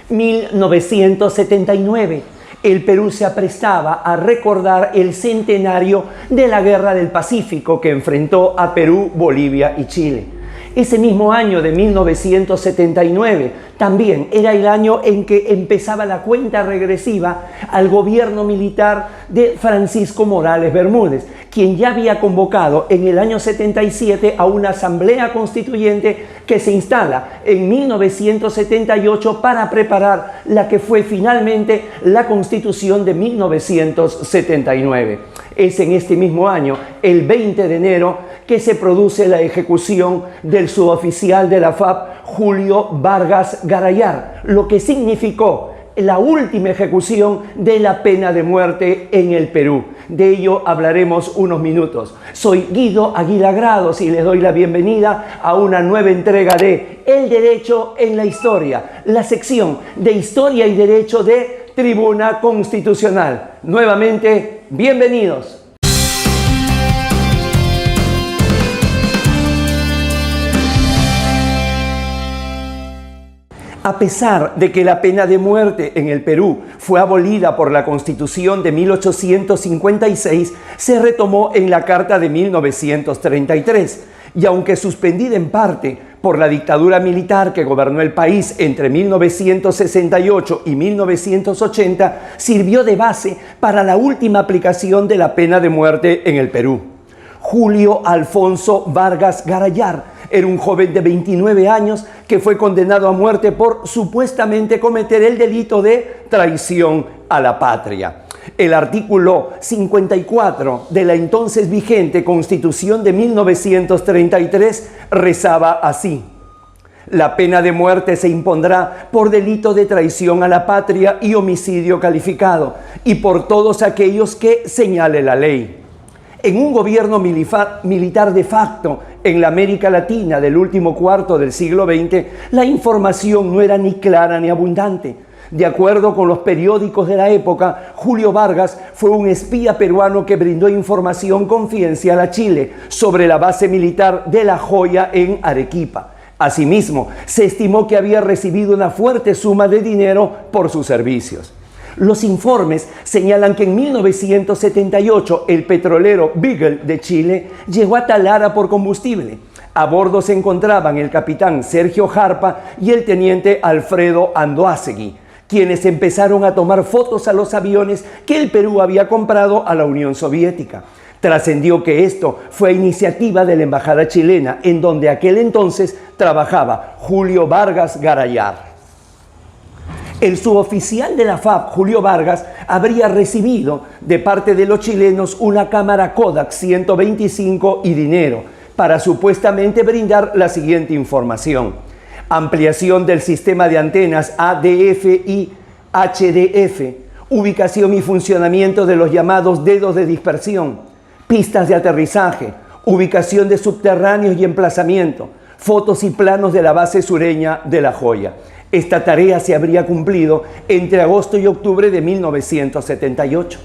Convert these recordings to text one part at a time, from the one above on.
1979. El Perú se aprestaba a recordar el centenario de la Guerra del Pacífico que enfrentó a Perú, Bolivia y Chile. Ese mismo año de 1979 también era el año en que empezaba la cuenta regresiva al gobierno militar de Francisco Morales Bermúdez, quien ya había convocado en el año 77 a una asamblea constituyente que se instala en 1978 para preparar la que fue finalmente la Constitución de 1979. Es en este mismo año, el 20 de enero, que se produce la ejecución del suboficial de la FAP, Julio Vargas Garayar, lo que significó la última ejecución de la pena de muerte en el Perú. De ello hablaremos unos minutos. Soy Guido Aguilar Grados y les doy la bienvenida a una nueva entrega de El Derecho en la Historia, la sección de Historia y Derecho de Tribuna Constitucional. Nuevamente, bienvenidos. A pesar de que la pena de muerte en el Perú fue abolida por la Constitución de 1856, se retomó en la Carta de 1933, y aunque suspendida en parte por la dictadura militar que gobernó el país entre 1968 y 1980, sirvió de base para la última aplicación de la pena de muerte en el Perú. Julio Alfonso Vargas Garayar era un joven de 29 años que fue condenado a muerte por supuestamente cometer el delito de traición a la patria. El artículo 54 de la entonces vigente Constitución de 1933 rezaba así: la pena de muerte se impondrá por delito de traición a la patria y homicidio calificado, y por todos aquellos que señale la ley. En un gobierno militar de facto en la América Latina del último cuarto del siglo XX, la información no era ni clara ni abundante. De acuerdo con los periódicos de la época, Julio Vargas fue un espía peruano que brindó información confidencial a Chile sobre la base militar de La Joya en Arequipa. Asimismo, se estimó que había recibido una fuerte suma de dinero por sus servicios. Los informes señalan que en 1978 el petrolero Beagle de Chile llegó a Talara por combustible. A bordo se encontraban el capitán Sergio Jarpa y el teniente Alfredo Andoácegui, quienes empezaron a tomar fotos a los aviones que el Perú había comprado a la Unión Soviética. Trascendió que esto fue iniciativa de la embajada chilena, en donde aquel entonces trabajaba Julio Vargas Garayar. El suboficial de la FAP, Julio Vargas, habría recibido de parte de los chilenos una cámara Kodak 125 y dinero para supuestamente brindar la siguiente información: ampliación del sistema de antenas ADF y HDF, ubicación y funcionamiento de los llamados dedos de dispersión, pistas de aterrizaje, ubicación de subterráneos y emplazamiento, fotos y planos de la base sureña de La Joya. Esta tarea se habría cumplido entre agosto y octubre de 1978.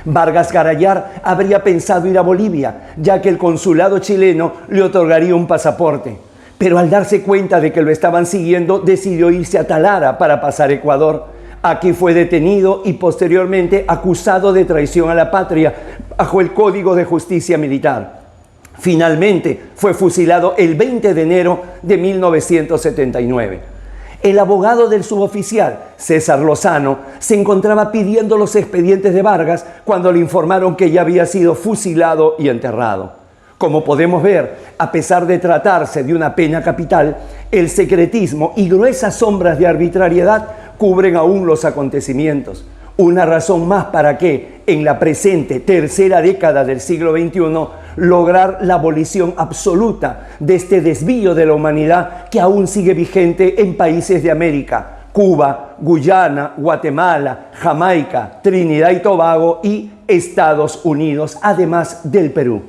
Vargas Garayar habría pensado ir a Bolivia, ya que el consulado chileno le otorgaría un pasaporte. Pero al darse cuenta de que lo estaban siguiendo, decidió irse a Talara para pasar Ecuador. Aquí fue detenido y posteriormente acusado de traición a la patria bajo el Código de Justicia Militar. Finalmente fue fusilado el 20 de enero de 1979. El abogado del suboficial, César Lozano, se encontraba pidiendo los expedientes de Vargas cuando le informaron que ya había sido fusilado y enterrado. Como podemos ver, a pesar de tratarse de una pena capital, el secretismo y gruesas sombras de arbitrariedad cubren aún los acontecimientos. Una razón más para que, en la presente tercera década del siglo XXI, lograr la abolición absoluta de este desvío de la humanidad que aún sigue vigente en países de América: Cuba, Guyana, Guatemala, Jamaica, Trinidad y Tobago y Estados Unidos, además del Perú.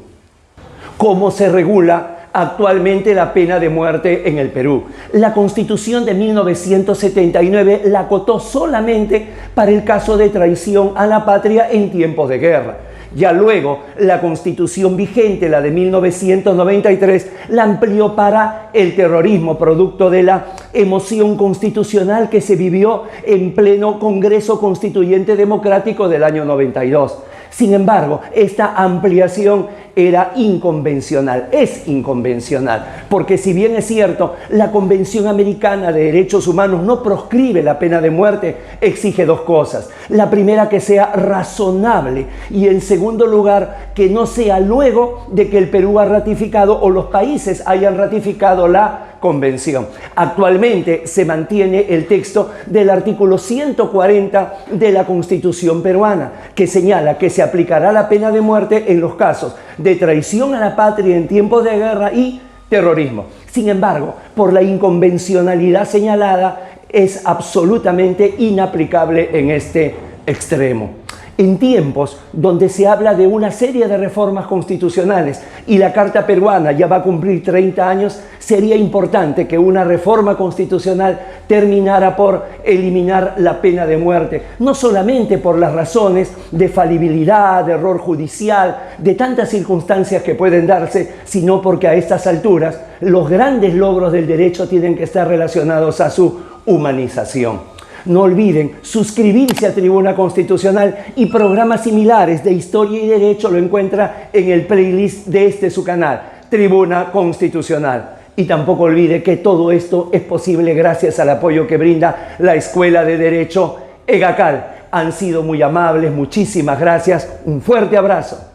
¿Cómo se regula actualmente la pena de muerte en el Perú? La Constitución de 1979 la acotó solamente para el caso de traición a la patria en tiempos de guerra. Ya luego, la Constitución vigente, la de 1993, la amplió para el terrorismo, producto de la emoción constitucional que se vivió en pleno Congreso Constituyente Democrático del año 92. Sin embargo, esta ampliación era inconvencional, es inconvencional, porque si bien es cierto, la Convención Americana de Derechos Humanos no proscribe la pena de muerte, exige dos cosas. La primera, que sea razonable, y en segundo lugar, que no sea luego de que el Perú ha ratificado o los países hayan ratificado la Convención. Actualmente se mantiene el texto del artículo 140 de la Constitución peruana, que señala que se aplicará la pena de muerte en los casos de traición a la patria en tiempos de guerra y terrorismo. Sin embargo, por la inconvencionalidad señalada, es absolutamente inaplicable en este extremo. En tiempos donde se habla de una serie de reformas constitucionales y la Carta peruana ya va a cumplir 30 años, sería importante que una reforma constitucional terminara por eliminar la pena de muerte, no solamente por las razones de falibilidad, de error judicial, de tantas circunstancias que pueden darse, sino porque a estas alturas los grandes logros del derecho tienen que estar relacionados a su humanización. No olviden suscribirse a Tribuna Constitucional, y programas similares de historia y derecho lo encuentra en el playlist de su canal, Tribuna Constitucional. Y tampoco olvide que todo esto es posible gracias al apoyo que brinda la Escuela de Derecho EGACAL. Han sido muy amables, muchísimas gracias, un fuerte abrazo.